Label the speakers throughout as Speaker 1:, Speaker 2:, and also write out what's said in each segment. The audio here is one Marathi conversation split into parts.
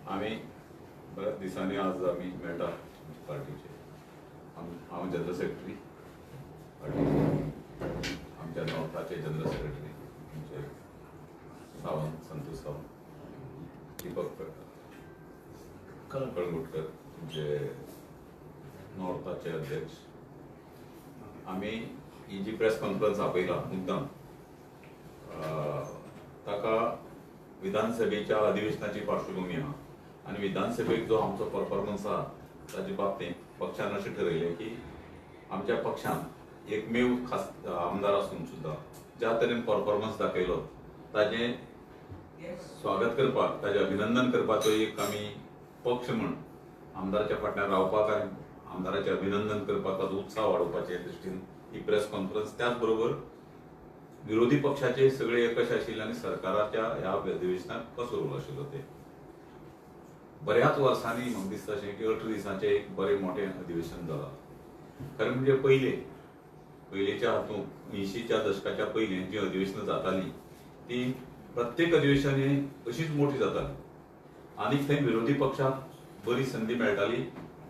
Speaker 1: आम्ही बऱ्याच दिवसांनी आज आम्ही मेळटा पार्टीचे हांव जनरल सेक्रेटरी पार्टी आमच्या नॉर्थाचे जनरल सेक्रेटरी आमचे सावंत संतोष सावंत दीपक कळंगुटकर तुमचे नॉर्थाचे अध्यक्ष आम्ही ही जी प्रेस कॉन्फरन्स आपयला मुद्दाम ताका विधानसभेच्या अधिवेशनाची पार्श्वभूमी आहा आणि विधानसभेक जो आमचो परफॉर्मन्स आहा ताचे बाबतींत पक्षान अशें ठरयलें की आमच्या पक्षान एकमेव खास आमदार आसून सुद्दां ज्या तरेन परफॉर्मन्स दाखयलो ताजें स्वागत करपाक ताजें अभिनंदन करपाचो एक आमी पक्ष म्हण आमदाराच्या फाटल्यान रावपाक आनी आमदाराचें अभिनंदन करपाक ताचो उत्साह वाडोवपाचे दृश्टीन ही प्रेस कॉन्फरन्स त्याच बरोबर विरोधी पक्षाचे सगळे एकश आशिल्ले आणि सरकाराच्या ह्या अधिवेशनात कसो रोल आशिल्लो ते बऱ्याच वर्सांनी म्हाका दिसता अशें की 18 दिसांचें एक बरें मोठें अधिवेशन जालां खरें म्हणजे पयलींच्या हातूंत 80च्या दशकाच्या पयलीं जी अधिवेशनां जातालीं ती प्रत्येक अधिवेशन हें अशीच मोठी जाताली आनी थंय विरोधी पक्षाक बरी संदी मेळटाली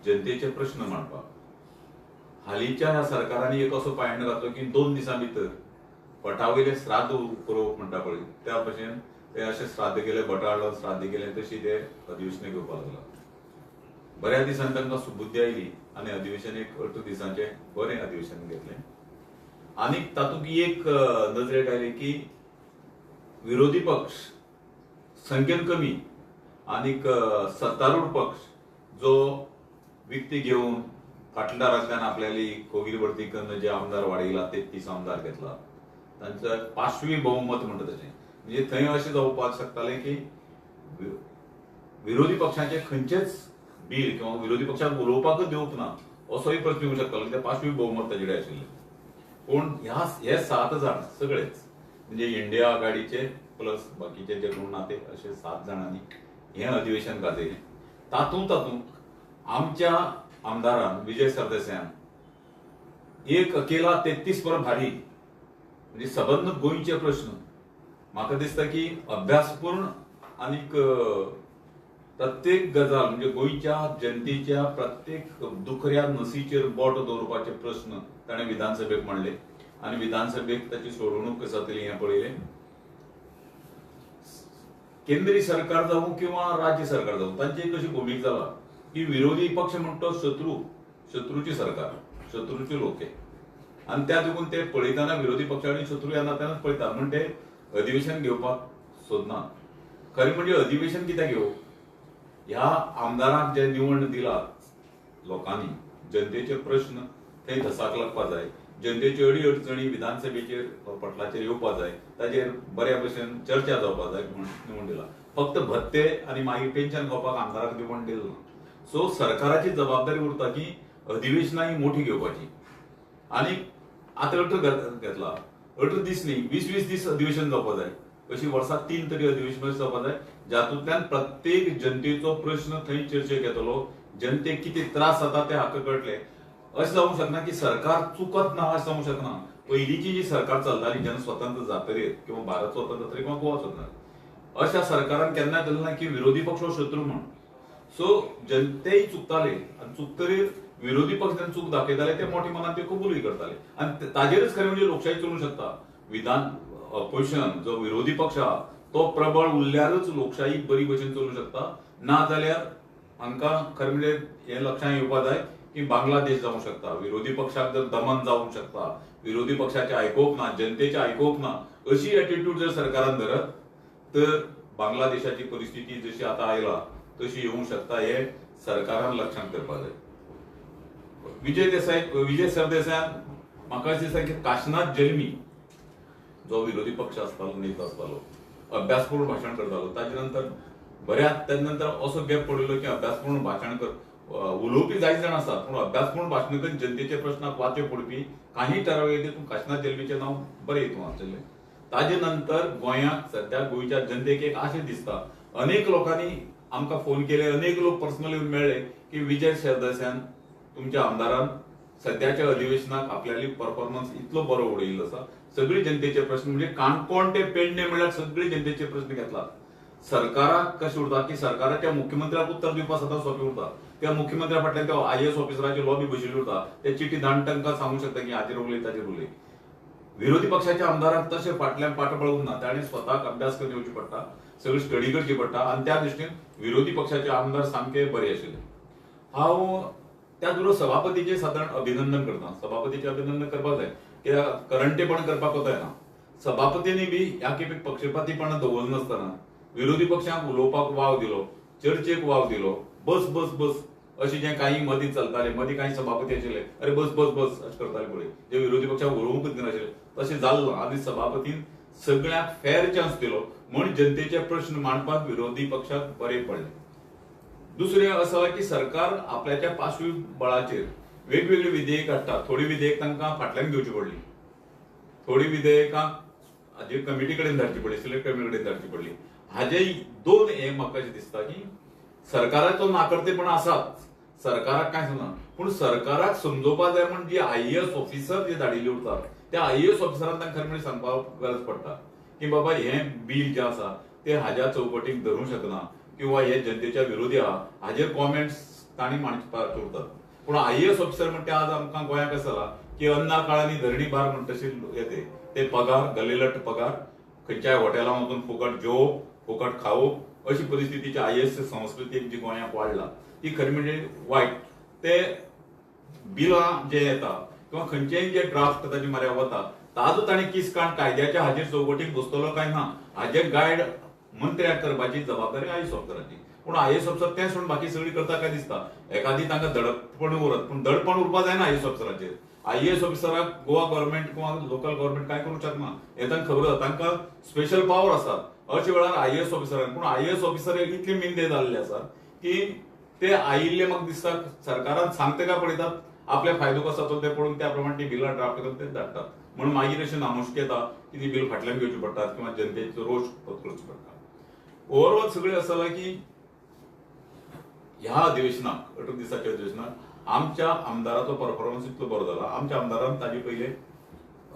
Speaker 1: जनतेचे प्रश्न मांडपाक हालींच्या ह्या सरकारांनी एक असो पायंड घातलो की 2 दिसां भितर भटावयले श्राद्ध करप म्हणटा पळय त्या भशेन ते अशें श्राद्ध केले भटा हाडून श्राद्ध केले तशी ते अधिवेशनां घेवपाक लागला बऱ्या दिसांनी तांकां सुबुद्धी आयली आनी अधिवेशन एक 18 दिसांचें बरें अधिवेशन घेतलें आनी तातूंत एक नजरेक आयली की विरोधी पक्ष संख्येन कमी आनीक सत्तारूढ पक्ष जो विकती घेवन फाटल्या दारांतल्यान आपल्याली कोगिरी भरती करून जे आमदार वाडयला 33 आमदार घेतला तांचं 5वी बहुमत म्हणटा तशें म्हणजे थंय अशें जावपाक शकतालें की विरोधी पक्षाचे खंयचेच बील किंवा विरोधी पक्षाक उलोवपाकच दिवप ना असोय प्रश्न येवंक शकतालो कित्याक 5वी बहुमत ताचे कडेन आशिल्लें पूण हे 7 जाण सगळेच म्हणजे इंडिया आघाडीचे प्लस बाकीचे जे कोण ना ते अशे 7 जाणांनी हें अधिवेशन गाजयलें तातूंत आमच्या आमदारान विजय सरदेसायान एक अकेला 33 पर भारी म्हणजे सबंद गोंयचे प्रश्न म्हाका दिसता की अभ्यासपूर्ण आनीक प्रत्येक गजाल म्हणजे गोंयच्या जनतेच्या प्रत्येक दुखऱ्या नसीचेर बोट दवरपाचे प्रश्न ताणें विधानसभेक मांडले आनी विधानसभेक ताची सोडवणूक कशी जातली हें पळयलें केंद्रीय सरकार जावं किंवा राज्य सरकार जावं तांची कशी भूमिका जाला की विरोधी पक्ष म्हणतो शत्रूची सरकार शत्रूचे लोक आणि त्या देखून ते पळयतना विरोधी पक्षांनी शत्रू ह्या नात्यानच पळयतात म्हण ते अधिवेशन घेवपाक सोदना खरें म्हणजे अधिवेशन कित्याक घेवप ह्या आमदारांक जे निवड दिला लोकांनी जनतेचे प्रश्न थंय धसाक लागपा जाय जनतेची अडी अडचणी विधानसभेचेर पटलाचेर येवपा जाय ताचेर बऱ्या भशेन चर्चा जावपा जाय म्हूण निवड दिला फक्त भत्ते आनी मागीर पेन्शन घेवपाक आमदाराक निवड दिलो सो सरकाराची जबाबदारी उरता की अधिवेशनां ही मोठी घेवपाची आनी आतां 18 घेतला 18 दीस न्ही 20 दीस अधिवेशन जावपा जाय अशी वर्साक 3 तरी अधिवेशन जावपा जाय जातूंतल्यान प्रत्येक जनतेचो प्रश्न थंय चर्चेक येतलो जनतेक कितें त्रास जाता ते हाका कळटले अशें जावंक शकना की सरकार चुकत ना अशें जावंक शकना पयलींची जी सरकार चलताली जेन्ना स्वतंत्र जातकीर किंवा भारत स्वतंत्र जातकीर किंवा गोवा स्वतंत्र अशा सरकारान केन्ना केलें ना की विरोधी पक्ष हो शत्रू म्हण सो जनतेय चुकताले आनी चुकतरीर विरोधी पक्ष चूक दाखयताले ते मोठे मनान ते कबूलय करताले आनी ताजेरच खरें म्हणजे लोकशाही चलूंक शकता विधान ऑपोजिशन जो विरोधी पक्ष आहा तो प्रबळ उरल्यारच लोकशाही बरी भशेन चलूंक शकता ना जाल्यार हांकां खरें म्हणजे हें लक्षांत येवपा जाय की बांगलादेश जावंक शकता विरोधी पक्षाक जर दमन जावंक शकता विरोधी पक्षाचे आयकोवप ना जनतेचे आयकोवप ना अशी एटिट्यूड जर सरकारान धरत तर बांगलादेशाची परिस्थिती जशी आतां आयला तशी येवंक शकता हे सरकारान लक्षांत करपा जाय विजय सरदेसायान म्हाका अशें दिसता की काशनाथ जल्मी जो विरोधी पक्ष आसतालो नेता आसतालो अभ्यासपूर्ण भाशण करतालो ताजे नंतर बऱ्याच तेजे नंतर असो गॅप पडिल्लो की अभ्यासपूर्ण भाशण उलोवपी जायत जाण आसात पूण अभ्यासपूर्ण भाशण करून जनतेच्या प्रश्नाक वाचे पडपी काही ठराविक तितून काशनाथ जल्मीचें नांव बरें हितून आसलेलें ताजे नंतर गोंयांत सध्या गोंयच्या जनतेक एक आशें दिसता अनेक लोकांनी आमकां फोन केले अनेक लोक पर्सनली मेळ्ळे की विजय सरदेसायान तुमच्या आमदारान सध्याच्या अधिवेशनाक आपल्याली परफॉर्मन्स इतलो बरो उडयल्लो आसा सगळी जनतेचे प्रश्न म्हणजे काणकोण ते पेडणे म्हणल्यार सगळी जनतेचे प्रश्न घेतला सरकाराक कशें उरता की सरकाराच्या मुख्यमंत्र्याक उत्तर दिवपाक सदां सोंपें उरता. त्या मुख्यमंत्र्या फाटल्यान त्या IAS ऑफिसराची लॉबी बशिल्ली उरता. ते चिठी धाडून तांकां सांगूंक शकता की हाजेर उलय ताजेर उलय. विरोधी पक्षाच्या आमदारांक तशें फाटल्यान फाटबळ उरना. ताणें स्वताक अभ्यास करून येवची पडटा, सगळी स्टडी करची पडटा आनी त्या दृश्टीन विरोधी पक्षाचे आमदार सामके बरे आशिल्ले. हांव त्याच बरोबर सभापतीचें सादारण अभिनंदन करता. सभापतीचें अभिनंदन करपाक जाय कित्याक करंटेपण करपाक कोतायना. सभापतींनी बी ह्या खेपेक पक्षपातीपणां दवरले नासतना विरोधी पक्षांक उलोवपाक वाव दिलो, चर्चेक वाव दिलो. बस बस बस अशें जें काही मदीं चलतालें, मदीं काही सभापती आशिल्ले, अरे बस बस बस अशें करताले पळय, जे विरोधी पक्षाक उलोवंकूच दिनाशिल्ले, तशें जाल्लो. आनी सभापतीन सगळ्यांक फेर चान्स दिलो म्हूण जनतेचे प्रश्न मांडपाक विरोधी पक्षाक बरें पडलें. दुसरें असं की सरकार आपल्याच्या पाशवी बळाचेर वेगवेगळी विधेयक हाडटा. थोडी विधेयक तांकां फाटल्यान घेवची पडली, थोडी विधेयकां हाजे कमिटी कडेन धाडची पडली, सिलेक्ट कमिटी कडेन धाडची पडली. हाजे दोन हे म्हाका अशें दिसता की सरकाराचो नाकर्तेपण आसाच, सरकाराक कांय सांगना, पूण सरकाराक समजोवपाक जाय म्हण जी IAS ऑफिसर जे धाडिल्ले उरतात त्या IAS ऑफिसरांक तांकां खरें म्हणजे सांगपाक गरज पडटा की बाबा हें बिल जें आसा तें हाज्या चौकटीक धरूंक शकना किंवा हे जनतेच्या विरोधी आहा, हाजेर कॉमेंट्स तांणी मांडपाक उरतात. पूण IAS ऑफिसर म्हणटा आज आमकां गोंयांक कसो जाला की अन्ना काळांनी धरणी बार म्हणटा तशें येते ते पगार गल्लेलट पगार, खंयच्याय हॉटेलांत वचून फुकट जेवप, फुकट खावप, अशी परिस्थितीची IAS संस्कृती जी गोंयांत वाडला ती खरी म्हणजे वायट. ते बिलां जे येता किंवा खंयचेय जे ड्राफ्ट ताचे म्हऱ्यार वता ताजो ताणें किस काण कायद्याच्या हाजेर चौकटीक बसतलो काय ना हाजे गायड मंत्र्याक करपाची जबाबदारी IAS ऑफिसराची. पूण IAS ऑफिसर तें सोडून बाकी सगळी करता काय दिसता. एखादी तांकां दडपण उरत, पूण दडपण उरपा जायना IAS ऑफिसराचेर. IAS ऑफिसराक गोवा गव्हर्नमेंट किंवा लोकल गव्हर्नमेंट काय करूंक शकना हें तांकां खबर आसा. तांकां स्पेशल पावर आसात. अशे वेळार IAS ऑफिसरांक, पूण IAS ऑफिसर इतले मिंदे जाल्ले आसात की ते आयिल्ले म्हाका दिसता सरकारान सांगता काय पळयतात, आपल्या फायदो कसो जातलो तें पळोवन त्या प्रमाणे ती बिलां ड्राफ्ट करून ते धाडटात. म्हणून मागीर अशें नामुष्की येता की ती बिल फाटल्यान घेवची पडटात किंवा जनतेचो रोष करचो पडटा. ओव्हरऑल सगळें असं जाला की ह्या अधिवेशनाक 18 दिसाच्या अधिवेशनाक आमच्या आमदाराचो परफॉर्मन्स इतलो बरो जाला. आमच्या आमदारान ताजे पयले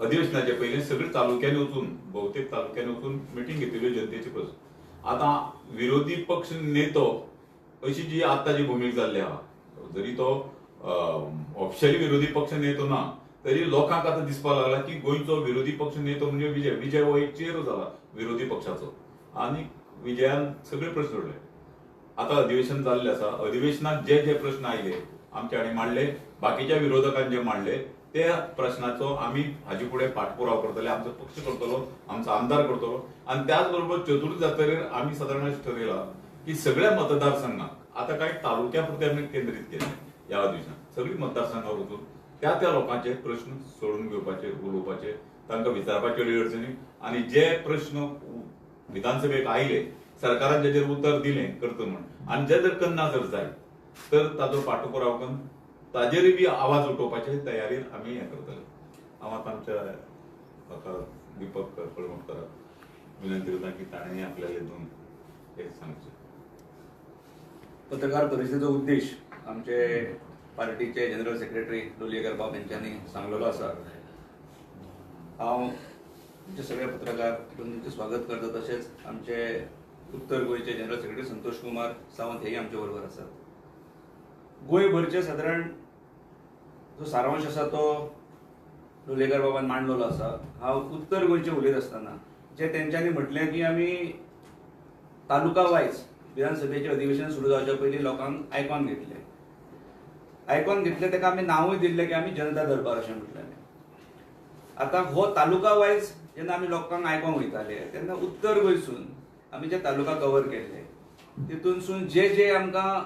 Speaker 1: अधिवेशनाचे पयले सगळे तालुक्यांनी वचून बहुतेक तालुक्यांनी वचून मिटींग घेतिल्ल्यो जनतेचे प्रश्न. आतां विरोधी पक्ष नेतो अशी जी आतां जी भुमीक जाल्ली आहा, जरी तो ऑफिशियली विरोधी पक्ष नेतो ना तरी लोकांक आतां दिसपाक लागला की गोंयचो विरोधी पक्ष नेतो म्हणजे विजय. विजय हो एक चेहरो जाला विरोधी पक्षाचो आनी विजयान सगळे प्रश्न सोडले. आता अधिवेशन जाल्लें आसा. अधिवेशनात जे जे प्रश्न आयले आमचे हांणी मांडले, बाकीच्या विरोधकांनी जे मांडले त्या प्रश्नाचो आमी हाजे फुडें पाठपुराव करतले, आमचो पक्ष करतलो, आमचो आमदार करतलो. आनी त्याच बरोबर चतुर्थ जातकीर आमी सादारण अशें ठरयलां की सगळ्या मतदारसंघाक आता काही तालुक्या पुरते आमी केंद्रीत केले ह्या अधिवेशनात. सगळी मतदारसंघाक वचून त्या लोकांचे प्रश्न सोडून घेवपाचे, उलोवपाचे, तांकां विचारपाचे अडचणी आनी जे प्रश्न विधानसभेक आयले सरकारान जेचेर उतर दिलें करता म्हण आनी जे जर करना जर जाय तर ताजो पाठपुराव करून ताजेरूय बी आवाज उठोवपाचे तयारीर आमी हें करतले. हांव आतां आमच्या म्हाका दीपक कळमटकाराक विनंती करता की ताणें आपल्याले दोन एक सांगचें.
Speaker 2: पत्रकार परिशदेचो उद्देश आमचे पार्टीचे जनरल सेक्रेटरी लोलयेकर बाब यांच्यानी सांगलेलो आसा. हांव आमचे सगळे पत्रकार तुमचे स्वागत करता. तशेंच आमचे उत्तर गोंयचे जनरल सेक्रेटरी संतोष कुमार सावंत हेय आमचे बरोबर आसात. गोंयभरचे सादारण जो सारांश आसा तो लोलयेकर बाबान मांडलेलो आसा. हांव उत्तर गोंयचे उलयत आसतना जे तेंच्यांनी म्हटलें की आमी तालुका वायज विधानसभेचे अधिवेशन सुरू जावच्या पयलीं लोकांक आयकून घेतले ताका आमी नांवूय दिल्लें की आमी जनता दरबार अशें म्हटलेलें. आतां हो तालुका वायज जेन्ना आमी लोकांक आयकूंक वयताले तेन्ना उत्तर गोंयसून आमी जे तालुका कवर केल्ले तितूनसून जे जे आमकां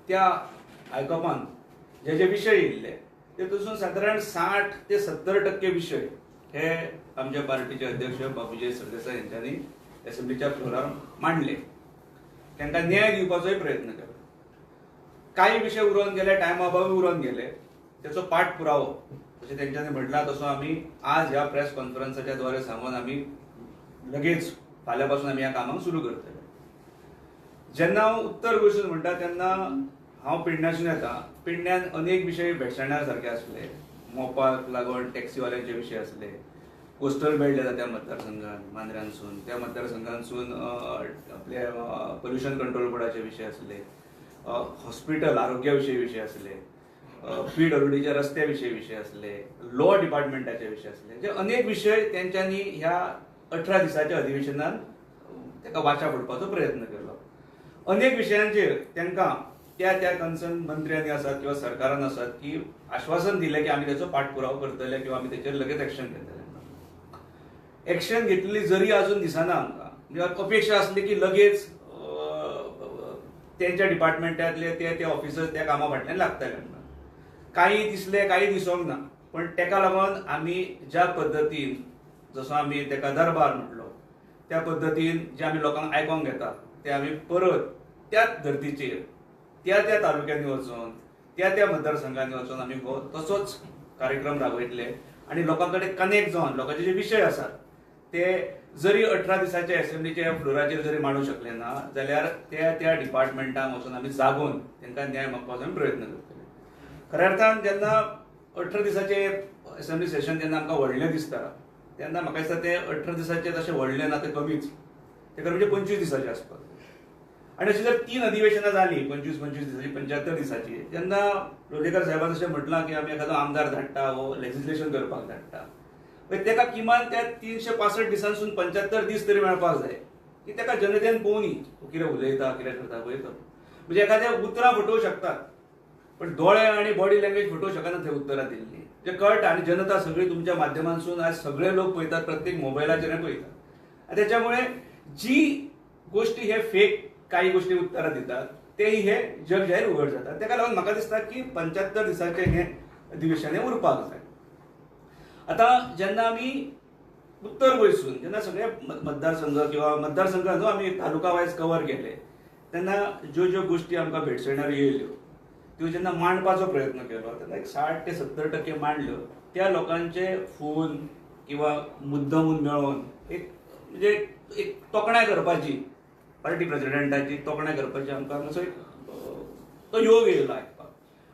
Speaker 2: त्या आयकपान जे जे विशय येयल्ले तेतूनसून सादारण 60 ते 70% विशय हे आमच्या पार्टीचे अध्यक्ष बाबूजी सरदेसाय यांच्यानी असेंब्लीच्या फ्लोरार मांडले. तांकां न्याय दिवपाचोय प्रयत्न केलो. काही विषय उरोवन गेले, टायमा अभावी उरोवन गेले, त्याचो पाठपुरावो जशें तेंच्यांनी म्हटलां तसो आमी आज ह्या प्रेस कॉन्फरन्साच्या द्वारे सांगून आमी लगेच फाल्यां पासून आमी ह्या कामाक सुरू करतले. जेन्ना हांव उत्तर गोंयसून म्हणटा तेन्ना हांव पेडण्यासून येता. पेडण्यान अनेक विशय भेटसाणण्या सारके आसले. मोपाक लागून टॅक्सीवाल्यांचे विशय आसले, कोस्टल बेल्ट येता त्या मतदारसंघात मांद्र्यांसून त्या मतदारसंघांसून आपले पोल्युशन कंट्रोल बोर्डाचे विषय असले, हॉस्पिटल आरोग्याविषयी विषय असले, PWDच्या रस्त्याविषयी विषय असले, लॉ डिपार्टमेंटाचे विषय असले, जे अनेक विषय त्यांच्यानी ह्या 18 दिसाच्या अधिवेशनात ताका वाचा फोडपाचो प्रयत्न केलो. अनेक विशयांचेर तांकां त्या त्या कन्सर्न मंत्र्यांनी आसात किंवा सरकारान आसात की आश्वासन दिलें की आमी त्याचो पाठपुरावो करतले किंवा आमी त्याचेर लगेच एक्शन घेतले. एक्शन घेतलेली जरी अजून दिसना आमकां, म्हणजे अपेक्षा असली की लगेच त्यांच्या डिपार्टमेंटातले ते ऑफिसर्स त्या कामा फाटल्यान लागतले. काही दिसले काही दिसोंक ना, पण तेका लागून आमी ज्या पद्दतीन जसो आमी तेका दरबार म्हटलो त्या पद्दतीन जे आमी लोकांक आयकोंक घेतात ते आमी परत त्याच धर्तीचेर त्या त्या तालुक्यांनी वचून त्या मतदारसंघांनी वचून आमी हो तसोच कार्यक्रम राबयतले आणि लोकां कडेन कनेक्ट जावन लोकांचे जे विशय आसात ते जरी 18 दिसाच्या असेंब्लीच्या फ्लोराचेर जरी मांडूंक शकले ना जाल्यार त्या डिपार्टमेंटान वचून आमी जागून तांकां न्याय मागपाचो आमी प्रयत्न करतले. खऱ्या अर्थान जेन्ना 18 दिसाचे असेंब्ली सेशन जेन्ना आमकां व्हडलें दिसता तेन्ना म्हाका दिसता ते 18 दिसाचे तशें व्हडलें ना ते कमीच, ते म्हणजे 25 दिसाचे आसपास. आणि अशी जर 3 अधिवेशनां जाली 25-25 दिसाची 75 दिसाची, जेन्ना लोलयेकर साहेबान अशें म्हटलां की आमी एखादो आमदार धाडटा वो लेजिस्लेशन करपाक धाडटा, तेका किमान त्या 365 दिसांसून 75 दीस तरी मेळपाक जाय की तेका जनतेन पळोवनी कितें उलयता कितें करता पळयता. म्हणजे एखाद्या उतरां फटोवंक शकतात पण दोळे आणि बॉडी लँग्वेज फटोवंक शकना ते उतरां दिल्ली, जे कळटा. आणि जनता सगळी तुमच्या माध्यमांसून आज सगळे लोक पळयतात, प्रत्येक मोबायलाचेर पळयतात. त्याच्यामुळे जी गोष्टी हे फेक काही गोष्टी उत्तरां दितात तेही हे जग जाहीर उघड जातात. तेका लागून म्हाका दिसता की 75 दिसाचे हे अधिवेशन हे उरपाक जाय. आता जेन्ना आमी उत्तर गोंयसून जेन्ना सगळे मतदारसंघ किंवा मतदारसंघ न्हू आमी तालुका वायज कव्हर केले तेन्ना ज्यो गोष्टी आमकां भेटसवणार येयल्यो त्यो जेन्ना मांडपाचो प्रयत्न केलो तेन्ना एक 60 ते 70% मांडल्यो. त्या लोकांचे फोन किंवा मुद्दमून मेळोन म्हणजे एक तोखणाय करपाची पार्टी प्रेसिडेंटाची तोखणाय करपाची आमकां मातसो तो योग येयलो आयकपाक.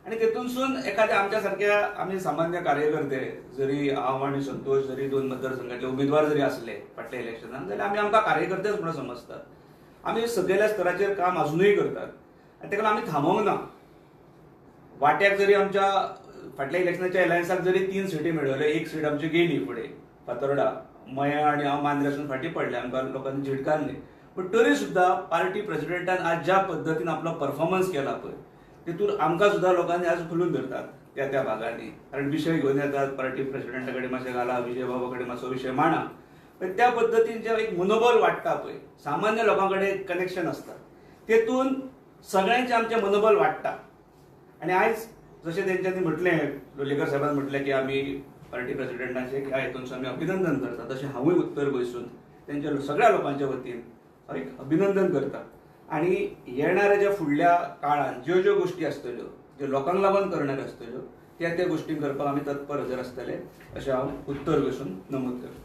Speaker 2: आणि तेतूनसून एखाद्या आमच्या सारख्या आमी सामान्य कार्यकर्ते जरी हांव आणि संतोष जरी 2 मतदारसंघातले उमेदवार जरी असले फाटल्या इलेक्शनात जाल्यार आमी आमकां कार्यकर्तेच म्हणून समजतात. आमी सगळ्या स्तराचेर काम अजूनही करतात आनी तेका आमी थांबोवंक ना. वाट्याक जरी आमच्या फाटल्या इलेक्शनाच्या एलायन्साक जरी 3 सिटी मेळ्ळ्यो, 1 सीट आमची गेली फुडें फातोर्डा, मया आणि हांव मांद्र्यासून फाटीं पडले, आमकां लोकांनी झिडकारले. पण तरी सुद्दां पार्टी प्रेसिडेंटान आज ज्या पद्दतीन आपलो परफॉर्मन्स केला पळय तेतून आमकां सुद्दां लोकांनी आज खुलून धरतात त्या भागांनी. कारण विशय घेवन येतात, पार्टी प्रेसिडेंटा कडेन मातशें घाला, विजय बाबा कडेन मातसो विशय मांडा. पण त्या पद्दतीन जे एक मनोबल वाडटा पळय, सामान्य लोकां कडेन कनेक्शन आसता, तेतून सगळ्यांचें आमचें मनोबल वाडटा. आणि आयज जशें तेंच्यांनी म्हटलें, लोलयेकर साहेबान म्हटलें की आमी पार्टी प्रेसिडेंटाचें ह्या हेतूनसून आमी अभिनंदन करता, तशें हांवूय उत्तर गोंयसून तेंच्या सगळ्या लोकांच्या वतीन एक अभिनंदन करता. आणि येणाऱ्या ज्या फुडल्या काळात ज्यो गोष्टी आसतल्यो ज्यो लोकांक लागून करणाऱ्यो आसतल्यो त्या गोष्टी करपाक आमी तत्पर हजर आसतले अशें हांव उत्तर गोंयसून नमूद करता.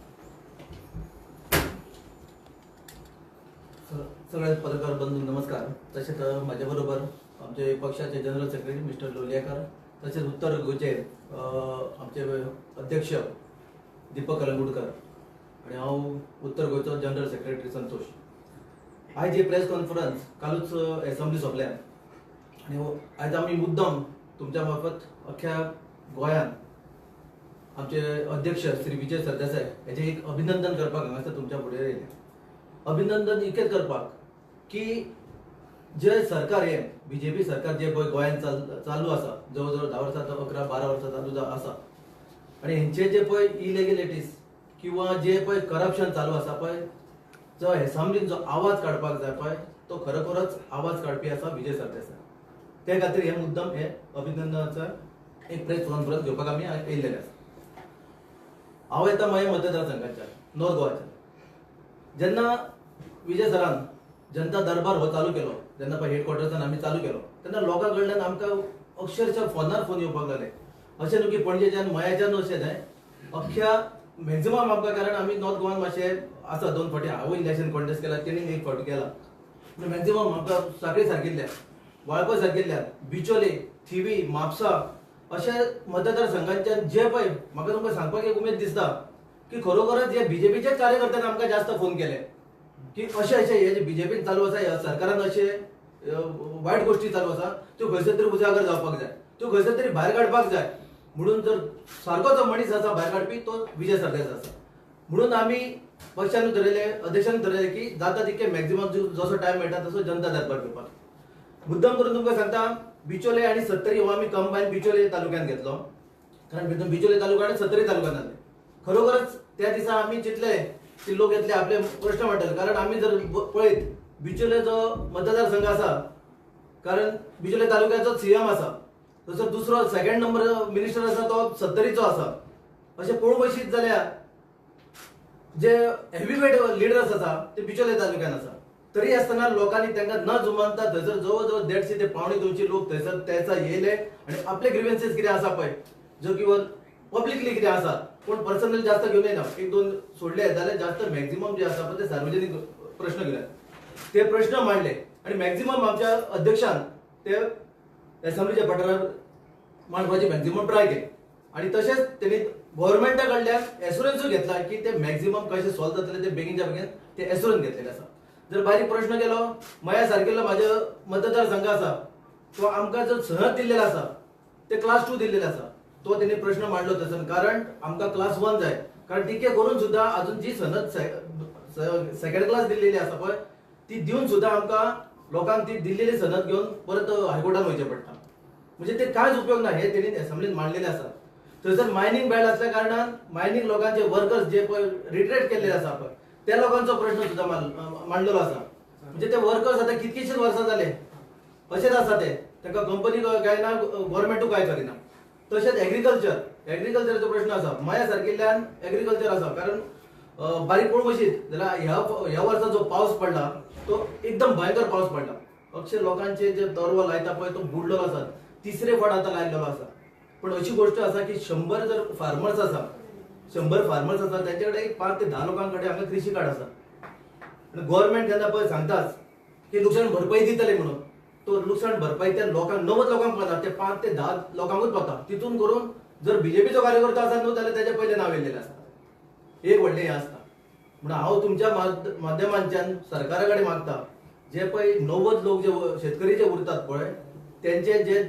Speaker 3: सगळ्या पत्रकार बंधू नमस्कार. तसेच माझ्या बरोबर आमचे पक्षाचे जनरल सेक्रेटरी मिस्टर लोलयेकर, तसेच उत्तर गोंयचे आमचे अध्यक्ष दीपक कलंगूटकर आणि हांव उत्तर गोंयचो जनरल सेक्रेटरी संतोष. आयज ही प्रेस कॉन्फरन्स कालूच असेंब्ली सोंपल्या आणि आयज आमी मुद्दम तुमच्या मार्फत अख्ख्या गोंयांत आमचे अध्यक्ष श्री विजय सरदेसाय हेजे एक अभिनंदन करपाक हांगासर तुमच्या फुडें येयले. अभिनंदन इतकेंच करपाक की जे सरकार हे BJP सरकार जे पळय गोंयांत चालू आसा, जवळ जवळ 10 वर्सां 11-12 वर्सां चालू आसा, आणि हेंचे जे पळय इलेगॅलिटीज किंवा जे पळय करप्शन चालू आसा पळय, जो असेंब्लीन जो आवाज काडपाक जाय पळय तो खरोखरच आवाज काडपी आसा विजय सरदेसाय. ते खातीर हे मुद्दम हे अभिनंदनाचो एक प्रेस कॉन्फरन्स घेवपाक आमी येयल्लेले आसा. हांव येता माझ्या मतदारसंघाच्या नॉर्थ गोवाच्या. जेन्ना विजय सरान जनता दरबार हो चालू केलो, जेन्ना पळय हेडक्वॉर्टर्सान आमी चालू केलो तेन्ना लोकां कडल्यान आमकां अक्षरशः फोनार फोन येवपाक लागले. अशें न्हू की पणजेच्यान मयाच्यान अशें न्हय, अख्ख्या मॅक्झिमम आमकां, कारण आमी नॉर्थ गोवान मातशें आसा 2 फावटी हांवूय इलेक्शन कॉन्टेस्ट केला, तेणी 1 फावटी केला. मॅक्झिमम आमकां साखळे सारकिल्ल्या, वाळपय सारकिल्ल्या, बिचोले, थिवी, म्हापसा अशा मतदारसंघांच्यान जे पळय म्हाका तुमकां सांगपाक एक उमेद दिसता की खरोखरच हे बीजेपीचे कार्यकर्त्यांनी आमकां जास्त फोन केले की अशें हे जे बीजेपीन चालू आसा ह्या सरकारान अशे वायट गोष्टी चालू आसा त्यो खंयसर तरी उजागर जावपाक जाय, त्यो खंयसर तरी भायर काडपाक जाय. म्हणून जर सारको जो मनीस आसा भायर काडपी तो विजय सरदेसाय आसा. म्हणून आमी पक्षान ठरयलें, अध्यक्षान ठरयलें की जाता तितके मॅक्झिमम जसो टायम मेळटा तसो जनता दरबार घेवपाक. मुद्दम करून तुमकां सांगता, बिचोले आनी सत्तरी हो आमी कंबायन बिचोले तालुक्यात घेतलो, कारण भितर बिचोले तालुका आनी सत्तरी तालुक्यात आसले. खरोखरच त्या दिसा आमी चिंतले की लोक येतले आपले प्रश्न मांडटले, कारण आमी जर पळयत बिचोले जो मतदारसंघ आसा, कारण बिचोले तालुक्याचो सीएम आसा, तसो दुसरो सेकंड नंबर मिनिस्टर आसा तो सत्तरीचो आसा. अशें पळोवंक वयशीत जाल्यार जे हेवीवेट लिडर्स आसा ते बिचोले तालुक्यात आसा. तरी आसतना लोकांनी तांकां न जुमानता थंयसर जवळ जवळ 150 ते 250 लोक थंयसर त्याचा येयले आनी आपले ग्रीव्हन्सेस कितें आसा पळय, जो किंवा पब्लिकली कितें आसा, कोण पर्सनल जास्त घेवन येना, एक दोन सोडले जाल्यार जास्त मॅक्झिमम जे आसा पळय ते सार्वजनीक प्रश्न घेतले. ते प्रश्न मांडले आनी मॅक्झिमम आमच्या अध्यक्षान ते असेंब्लीच्या पठारार मांडपाची मॅक्झिमम ट्राय केली. आणि तशेंच त्यांनी गव्हर्नमेंटा कडल्यान एश्युरन्सूय घेतला की ते मॅक्झिमम कशें सॉल्व जातले ते बेगीनच्या बेगीन ते एश्युरन्स घेतलेले आसा. जर बारीक प्रश्न केलो, मया सारकेलो म्हाजो मतदारसंघ आसा, तो आमकां जो सनद दिल्लेलो आसा ते क्लास 2 दिल्लेलो आसा, तो त्यांनी प्रश्न मांडलो थंयसर, कारण आमकां क्लास 1 जाय. कारण टिके करून सुद्धा अजून जी सनद सेकंड क्लास दिल्लेली आसा पळय ती दिवन सुद्धा आमकां लोकांक ती दिल्लेली सनद घेवन परत हायकोर्टान वयचें पडटा. म्हणजे ते कांयच उपयोग ना, हे त्यांनी असेंब्लीन मांडलेले आसा. थंयसर मायनिंग बेल्ट असल्या कारणान मायनिंग लोकांचे वर्कर्स जे पळय रिट्रेट केल्ले आसा पळय त्या लोकांचो प्रश्न सुद्धा मांडलेलो आसा. म्हणजे ते वर्कर्स आता कितकीशीच वर्सां जाले अशेंच आसा, ते तांकां कंपनी काय ना, गव्हर्नमेंटूय काय करिना. तशेंच एग्रीकल्चरचो प्रश्न आसा. मया सारकिल्ल्यान एग्रीकल्चर आसा, कारण बारीक पळोवंक वशीत जाल्यार ह्या वर्सा जो पावस पडला तो एकदम भयंकर पावस पडला. अक्षय लोकांचे जे तरवो लायता पळय तो बुडलेलो आसा, तिसरे फावट आतां लायलेलो आसा. पण अशी गोष्ट आसा की 100 जर फार्मर्स आसा, 100 फार्मर्स आसा, त्यांचे कडेन 5 ते 10 लोकांकडे हांगा कृषी कार्ड आसा. आणि गव्हर्नमेंट जेन्ना पळय सांगताच की नुकसाण भरपाई दितले म्हणून, तो नुकसाण भरपाई त्या लोकांक 90 लोकांक पडटा, ते 5 ते 10 लोकांकूच पडटा. तितून करून जर बीजेपीचो कार्यकर्तो आसा न्हू जाल्यार त्याचे पयले नांव येयलेलें आसता. एक व्हडलें हें आसता. म्हणून हांव तुमच्या माध्यमांच्यान सरकारा कडेन मागता, जे पळय 90 लोक जे शेतकरी जे उरतात पळय त्यांचे जे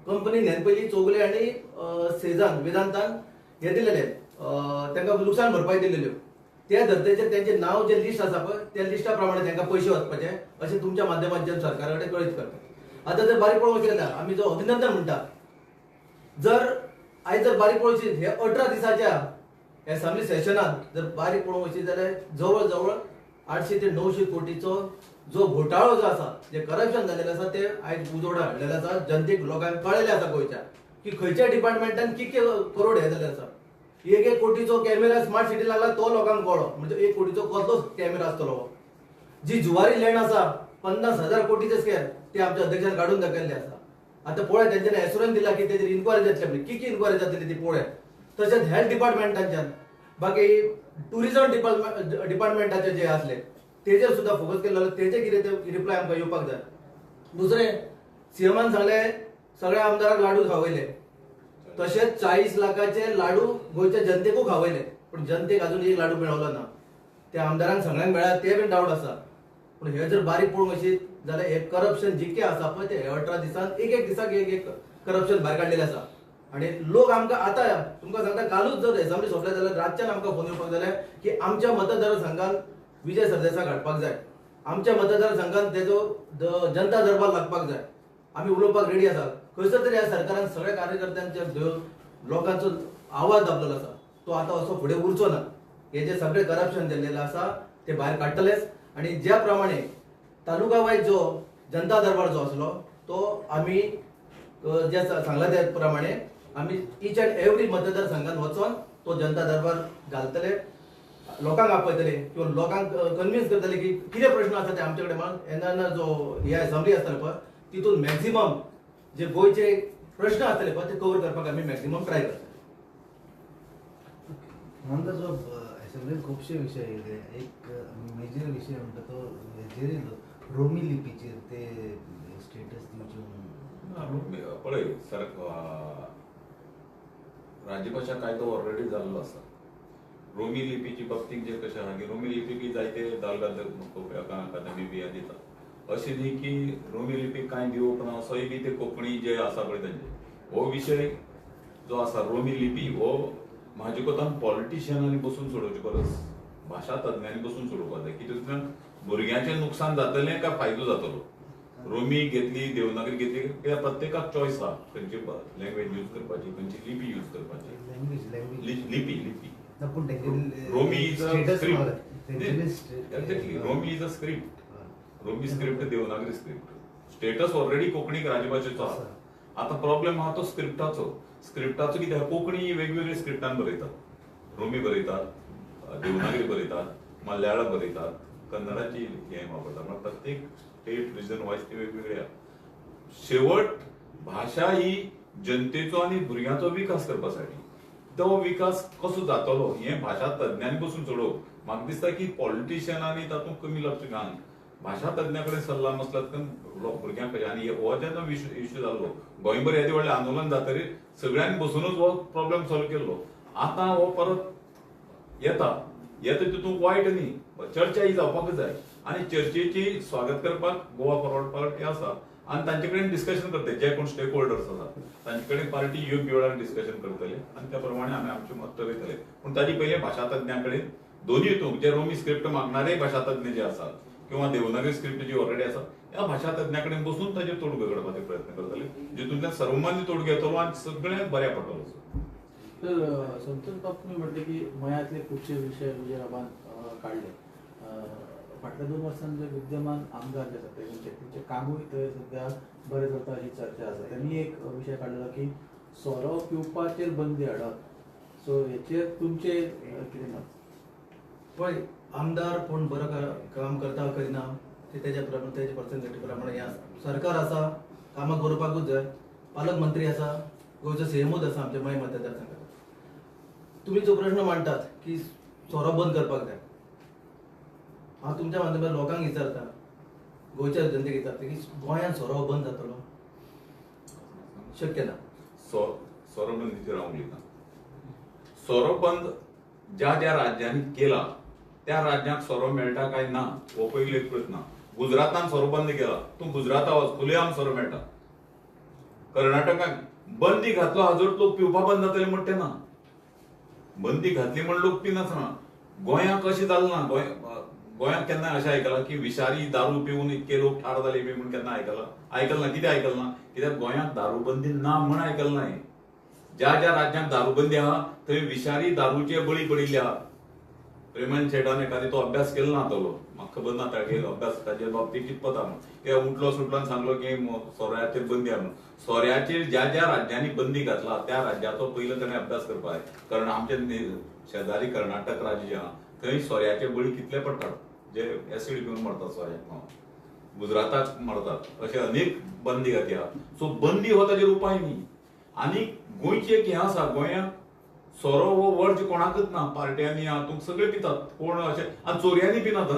Speaker 3: कंपनी पयलीं चोगले आनी सेजान वेदांतान हे दिलेले, तांकां नुकसाण भरपाई दिलेल्यो, त्या धर्तेचेर त्यांचे नाव जे लिस्ट आसा पळय त्या लिस्टा प्रमाणे तांकां पयशे वचपाचे अशें तुमच्या माध्यमांच्यान सरकारा कडेन कळीत करता. आतां जर बारीक पळोवंक वचत जाल्यार आमी जो अभिनंदन म्हणटा, जर आयज जर बारीक पळोवची हे 18 दिसाच्या असेंब्ली सेशनात जर बारीक पळोवंक वचत जाल्यार जवळ जवळ 800 ते 900 कोटीचो जो घोटाळो जो आसा, जे करप्शन जाल्लेलें आसा ते आयज उजवाडार हाडलेलें आसा. जनतेक लोकांक कळलेलें आसा गोंयच्या की खंयच्या डिपार्टमेंटान कितके करोड हे जाल्ले आसा. 1 कोटीचो कॅमेरा स्मार्ट सिटी लागला तो लोकांक कळ्ळो, म्हणजे 1 कोटीचो कसलो कॅमेरा आसतलो. जी जुवारी लँड आसा 50,000 कोटीचे स्कॅम ते आमच्या अध्यक्षान काढून दाखयल्ले आसा. आता पळय तेंच्यानी एश्युरन्स दिला की तेजेर इन्क्वायरी जातली, कितकी इन्क्वायरी जातली ती पळय. तशेंच हेल्थ डिपार्टमेंटाच्यान बाकी टुरिझम डिपार्टमेंटाचे जे आसले तेजेर सुद्धा फोकस केलेलो, तेजे कितें ते रिप्लाय आमकां येवपाक जाय. दुसरें, सीएमान सांगले सगळ्या आमदारांक लाडू खावयले, तशेंच 40 लाखाचे लाडू गोंयच्या जनतेकूय खावयले, पण जनतेक अजून एक लाडू मेळवलो ना. त्या आमदारांक सगळ्यांक मेळ्ळा ते बीन डावट आसा. पण हे जर बारीक पळोवंक वचीत जाल्यार हे करप्शन जितके आसा पळय ते 18 दिसान एक दिसाक एक करप्शन भायर काडलेलें आसा. आणि लोक आमकां आतां तुमकां सांगता, कालूच जर असेंब्ली सोंपल्या जाल्यार रातच्यान आमकां फोन येवपाक जाले की आमच्या मतदारसंघान विजय सरदेसाक हाडपाक जाय, आमच्या मतदारसंघान तेजो जनता दरबार लागपाक जाय. आमी उलोवपाक रेडी आसा. खंयसर तरी ह्या सरकारान सगळ्या कार्यकर्त्यांचे घेवन लोकांचो आवाज दाबलेलो आसा, तो आतां असो फुडें उरचो ना. हे जे सगळे करप्शन जाल्लेलें आसा ते भायर काडटलेच. आणि ज्या प्रमाणे तालुका वायज जो जनता दरबार जो आसलो तो आमी जे सांगला त्या प्रमाणे आमी ईच अँड एवरी मतदारसंघात वचोन तो जनता दरबार घालतले, लोकांक आपयतले किंवा लोकांक कन्विन्स करतले की कितें प्रश्न आसा ते आमचे कडेन म्हणून. येणारा जो हे असेंब्ली आसतले पळय तितून मॅक्झिमम जे गोंयचे प्रश्न आसतले पळय ते कवर करपाक आमी मॅक्झिमम ट्राय करतले.
Speaker 4: आमकां जो असेंब्लीन खुबशे विशय येयले, एक मेजर विशय म्हणटा तो हेजेर येयलो रोमी लिपीचेर ते स्टेटस दिवचे म्हणून.
Speaker 1: पळय सर, राज्यभाषा कायदो ऑलरेडी जाल्लो आसा रोमी लिपीची बाबतीत जे कशें आहा की रोमी लिपी बी जायते दालगाद अकादमी बी दिता अशें न्ही की रोमी लिपी कांय दिवप ना असोय बी ते कोंकणी जे आसा पळय तांचे हो विशय जो आसा रोमी लिपी हो म्हाजे कोतान पॉलिटिशियनांनी बसून सोडोवचे परस भाशा तज्ञांनी बसून सोडोवपाक जाय की तितूंतल्यान भुरग्यांचें नुकसान जातलें काय फायदो जातलो. रोमी घेतली देवनागरी घेतली कित्याक प्रत्येकाक चॉयस आहा खंयची लँग्वेज यूज करपाची खंयची लिपी यूज करपाची. लिपी
Speaker 4: पूण
Speaker 1: रोमी इज अ
Speaker 4: तेंच्यांनी
Speaker 1: script Romi is a script Romi script Devanagari script status already कोंकणीक राजभाशेचो आसा. आता प्रॉब्लेम आहा तो स्क्रिप्टाचो कित्याक कोंकणी वेगवेगळ्या स्क्रिप्टान बरयतात रोमी बरयतात देवनागरी बरयतात मल्याळम बरयतात कन्नडाची हे वापरतात म्हणजे प्रत्येक स्टेट रिजन वायज ते वेगवेगळे शेवट भाषा ही जनतेचो आणि भुरग्यांचो विकास करपासाठी तो विकास कसो जातलो हे भाषा तज्ञांनी बसून सोडोवप म्हाका दिसता की पॉलिटिशियनांनी तातूंत कमी लक्ष घालून भाषा तज्ञा कडेन सल्ला मसलत भुरग्यांक आनी हो जेन्ना इश्यू जाल्लो गोंयभर येदे व्हडलें आंदोलन जातकीर सगळ्यांनी बसूनच हो प्रॉब्लेम सॉल्व केल्लो. आतां हो परत येता तितूंत वायट न्ही चर्चा ही जावपाकच जाय आनी चर्चेची स्वागत करपाक गोवा फॉरवर्ड पार्टी आसा आनी तांचे कडेन डिस्कशन करतले जे कोण स्टेक होल्डर्स आसा तांचे कडेन पार्टी योग्य वेळार डिस्कशन करतले आनी त्या प्रमाणे आमी आमचें मत ठरयतले. पूण ताचे पयलीं भाशा तज्ञां कडेन दोनूय हितूंक जे रोमी स्क्रिप्ट मागणारे भाशा तज्ञ जे आसात किंवा देवनागरी स्क्रिप्ट जी ऑलरेडी आसा ह्या भाशा तज्ञां कडेन बसून ताचेर तोडगो काडपाचे प्रयत्न करतले जितूंतल्यान सर्वमान्य तोडगो येतलो आनी सगळ्यांक बऱ्या पडटलो.
Speaker 5: तर संतोष बाब तुम्ही म्हटले की मयातले खुबशे विषय विजयराबान काढले. फाटल्या 2 वर्सांत जे विद्यमान आमदार जे आसात त्यांचे कामूय थंय सध्या बरें जाता अशी चर्चा आसा. त्यांनी एक विषय काडलेलो की सोरो पिवपाचेर बंदी हाडप. सो हेचेर तुमचे कितें मत?
Speaker 3: पळय आमदार कोण बरं काम करता करिना ते तेच्या पर्सनॅलिटी प्रमाणे हे आसा. सरकार आसा कामां करपाकूच जाय. पालकमंत्री आसा गोंयचो सीएमूच आसा आमच्या मय मतदारसंघात. तुम्ही जो प्रश्न मांडटात की सोरो बंद करपाक जाय हांव तुमच्या माध्यमांतल्यान लोकांक विचारता गोंयच्या जनतेक विचारता की गोंयांत सोरो बंद जातलो शक्य ना.
Speaker 1: सोरो बंदीचेर हांव उलयतां. सोरो बंद ज्या ज्या राज्यांनी केला त्या राज्यांक सोरो मेळटा काय ना हो पयलो एक प्रश्न. गुजरातान सोरो बंद केला तूं गुजराता वच खुलेआम सोरो मेळटा. कर्नाटकान बंदी घातलो हाजर लोक पिवपा बंद जातले म्हणटे ना. बंदी घातली म्हण लोक पिनाच ना. गोंयांक अशें जालें ना. गोंयांत केन्ना अशें आयकलां की विशारी दारू पिवन इतके लोक ठार जाले बी म्हण केन्ना आयकलां कितें आयकलां कित्याक गोंयांत दारूबंदी ना म्हण आयकलां नाय. ज्या ज्या राज्यांत दारूबंदी आहा थंय विशारी दारूचे बळी पडिल्ले आहा. प्रेमन शेटान एखादी तो अभ्यास केलो ना तो म्हाका खबर ना ताचे अभ्यास ताचे बाबतीत चिंतता म्हण ते उठलो सुटलो आनी सांगलो की सोऱ्याचेर बंदी आहा म्हणून. सोऱ्याचेर ज्या ज्या राज्यांनी बंदी घातला त्या राज्याचो पयलो ताणें अभ्यास करपाक जाय. कारण आमचे शेजारी कर्नाटक राज्य जे आहा थंय सोऱ्याचे बळी कितले पडटात जे एसीड घेवन मरतात सोऱ्याक गुजराताक मरतात अशे अनेक बंदी घातली आहा. सो बंदी हो ताचेर उपाय न्ही. आनी गोंयची एक हें आसा गोंयांत सोरो हो वर्ज कोणाकच ना. पार्ट्यांनी हातूंक सगळे पितात कोण अशें आनी चोरयांनी पिनात.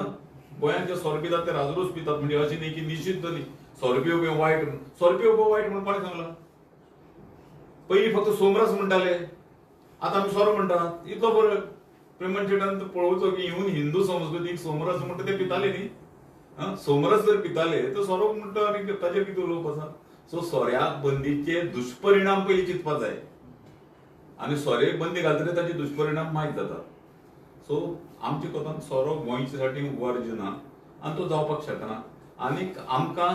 Speaker 1: गोंयांत जे सोरो पितात ते राजरोस पितात म्हणजे अशें न्ही की निश्चित न्ही सोरो पिवप वायट. सोरो पिवप वायट म्हणून कोणें सांगलां? पयलीं फक्त सोमरस म्हणटाले आतां आमी सोरो म्हणटात. इतलो बरो प्रेमन शेटान पळोवचो की इवन हिंदू संस्कृतीक सोमरस म्हणटा ते पिताले न्ही. सोमरस जर पिताले तर सोरो म्हणटा आनी ताचेर कितें उलोवप आसा. सो सोऱ्या बंदीचे दुश्परिणाम पयलीं चिंतपाक जाय आनी सोऱ्याक बंदी घालतकीर ताचे दुश्परिणाम माहीत जाता. सो आमचे कोतान सोरो गोंयचे साठी वर्ज ना आनी तो जावपाक शकना. आनीक आमकां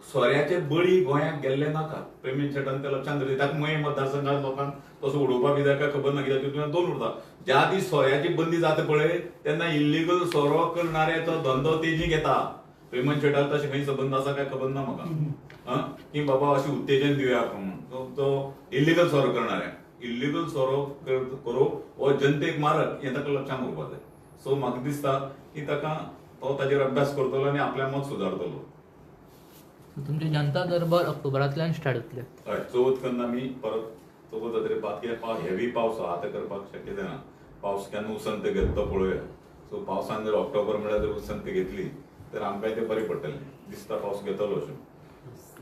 Speaker 1: सोऱ्याचे बळी गोंयांत गेल्ले नाका. प्रेमन शेटान ते लक्षांत दवरलें. ताका मय मतदारसंघात लोकांक तसो उडोवपाक बी जाय काय खबर ना कित्याक तितूंतल्यान 2 उरता. ज्या दीस सोऱ्याची बंदी जाता पळय तेन्ना इल्लीगल सोरो करणाऱ्याचो धंदो तेजी घेता. प्रेमन शेटाक तशें खंय संबंद आसा काय खबर ना म्हाका की बाबा अशें उत्तेजन दिवया म्हणून तो इल्लीगल सोरो करणाऱ्याक इल्लीगल सोरो करप हो जनतेक मारक हें ताका लक्षांत उरपाक जाय. सो म्हाका दिसता की ताका तो ताचेर अभ्यास करतलो आनी आपल्या मत सुदारतलो.
Speaker 6: तुमचे जनता दरबार ऑक्टोबरांतल्यान स्टार्ट जातले.
Speaker 1: हय चवथ केन्ना आमी परत चवथ जातकीर कित्याक हेवी पावस आहा आतां करपाक शक्य जायना. पावस केन्ना उसंत घेता तो पळोवया. सो पावसान जर ऑक्टोबर म्हळ्यार जर उसंत घेतली तर आमकांय तें बरें पडटलें दिसता पावस घेतलो अशें.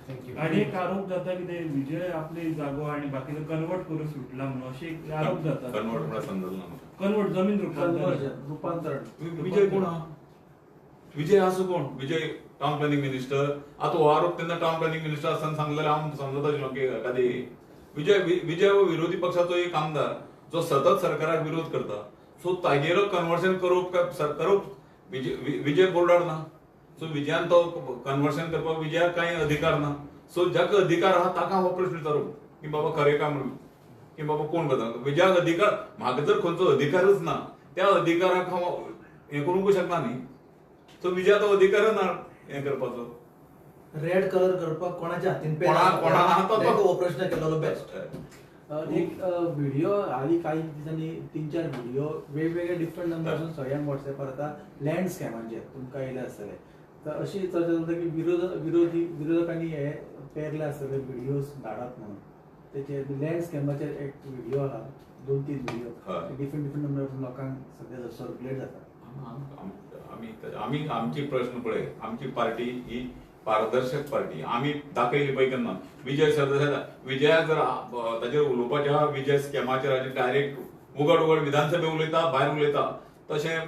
Speaker 4: थँक्यू.
Speaker 7: आणि एक आरोप जाता की ते विजय आपली जागो आणि बाकीचं कन्वर्ट करून सुटला म्हणून असे एक आरोप जातात.
Speaker 1: कन्वर्ट म्हणा समजलं ना.
Speaker 7: कन्वर्ट जमीन रूपांतर.
Speaker 5: कन्वर्जन रूपांतरण
Speaker 1: विजय कोण हा? विजय असो कोण? विजय टाउन प्लॅनिंग मिनिस्टर. आता हो आरोप त्यांना टाउन प्लॅनिंग मिनिस्टर असताना सांगलेला हांव समजत आशिल्लो की कधी विजय हो विरोधी पक्षाचो एक आमदार जो सतत सरकाराक विरोध करता. सो तागेर कन्वर्शन करप विजय बोर्डार ना. सो विजयान तो कन्वर्शन करपाक विजयाक कांय अधिकार ना. सो जाका अधिकार आहा ताका हो प्रश्न विचारूं की बाबा खरें काय म्हणून की बाबा कोण करता. विजयाक अधिकार म्हाका जर खंयचो अधिकारच ना त्या अधिकाराक हांव हें करूंक शकना न्ही. सो विजया तो अधिकार ना हें करपाचो.
Speaker 3: रेड कलर करपाक कोणाच्या हातीन
Speaker 1: कोणा
Speaker 3: हो प्रश्न केलेलो बेस्ट.
Speaker 5: एक व्हिडिओ आली काही दिसांनी 3-4 व्हिडिओ वेगवेगळे डिफरंट नंबरसून सगळ्यांक व्हॉट्सएपार आता लँड स्कॅमांचे तुमकां येयले आसतले. तर अशी चर्चा जाता की विरोधकांनी हे पेरले आसतले व्हिडिओज धाडात म्हणून. त्याचे लँड स्कॅमाचेर एक व्हिडिओ आहा 2-3 व्हिडिओ डिफरंट नंबरसून लोकांक सध्या सर्क्युलेट जाता.
Speaker 1: आम्ही आमची प्रश्न पळय. आमची पार्टी ही पारदर्शक पार्टी. आम्ही दाखयली पळय केन्ना विजय सरदेसाय विजयाक जर ताचेर उलोवपाचें आहा विजय स्कॅमाचेर डायरेक्ट उघड विधानसभेत उलयता भायर उलयता तशें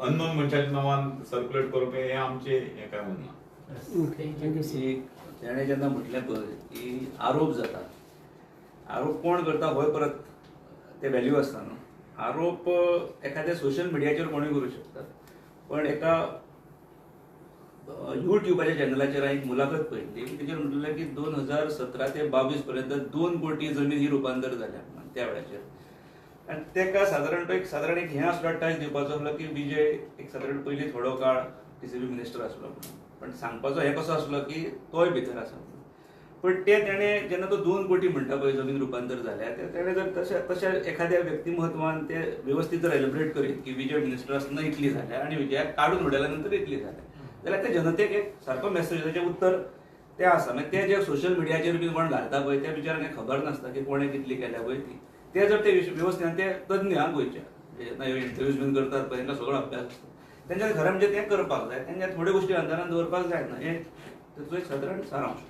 Speaker 1: अननोन मनशाच्या नांवान सर्क्युलेट करप हें आमचें हें काय म्हणना.
Speaker 2: तेणें जेन्ना म्हटलें पळय की आरोप जाता. आरोप कोण करता होय परत ते व्हॅल्यू आसता न्हू. आरोप एखाद्या सोशल मिडियाचेर कोणूय करूं शकता. पण एका युट्यूबाच्या चॅनलाचेर हांवें एक मुलाखत पळयल्ली. तेचेर म्हटलें की 2017 ते 22 पर्यंत 2 कोटी जमीन ही रुपांतर जाल्या त्या वेळाचेर. आनी तेका सादारण एक हें आसलो टच दिवपाचो आसलो की विजय एक सादारण पयलीं थोडो काळ TCB मिनिस्टर आसलो म्हणून. पण सांगपाचो हें कसो आसलो की तोय भितर आसा. पण तेणें जेन्ना तो 2 कोटी म्हणटा पळय जमीन रुपांतर जाल्या तेणें जर तशा एखाद्या व्यक्तिमत्वान ते व्यवस्थित जर एलिब्रेट करीत की विजय मिनिस्टर आसतना इतली जाल्या आणि विजयाक काडून उडयल्या नंतर इतली जाल्या जाल्यार ते जनतेक एक सारको मेसेज ताचें उत्तर तें आसा. मागीर ते जे सोशल मिडियाचेर बी कोण घालता पळय त्या बिचारांक खबर नासता की कोणें कितली केल्या पळय ती. ते जर ते व्यवस्थित ते तज्ञ गोंयचे इंटरव्यूज बीन करतात पळय तांकां सगळो अभ्यास आसता. तेंच्या खरें म्हणजे तें करपाक जाय. तेंच्या थोड्यो गोश्टी अंतरान दवरपाक जायना. हें ताचो एक सादारण सारांश.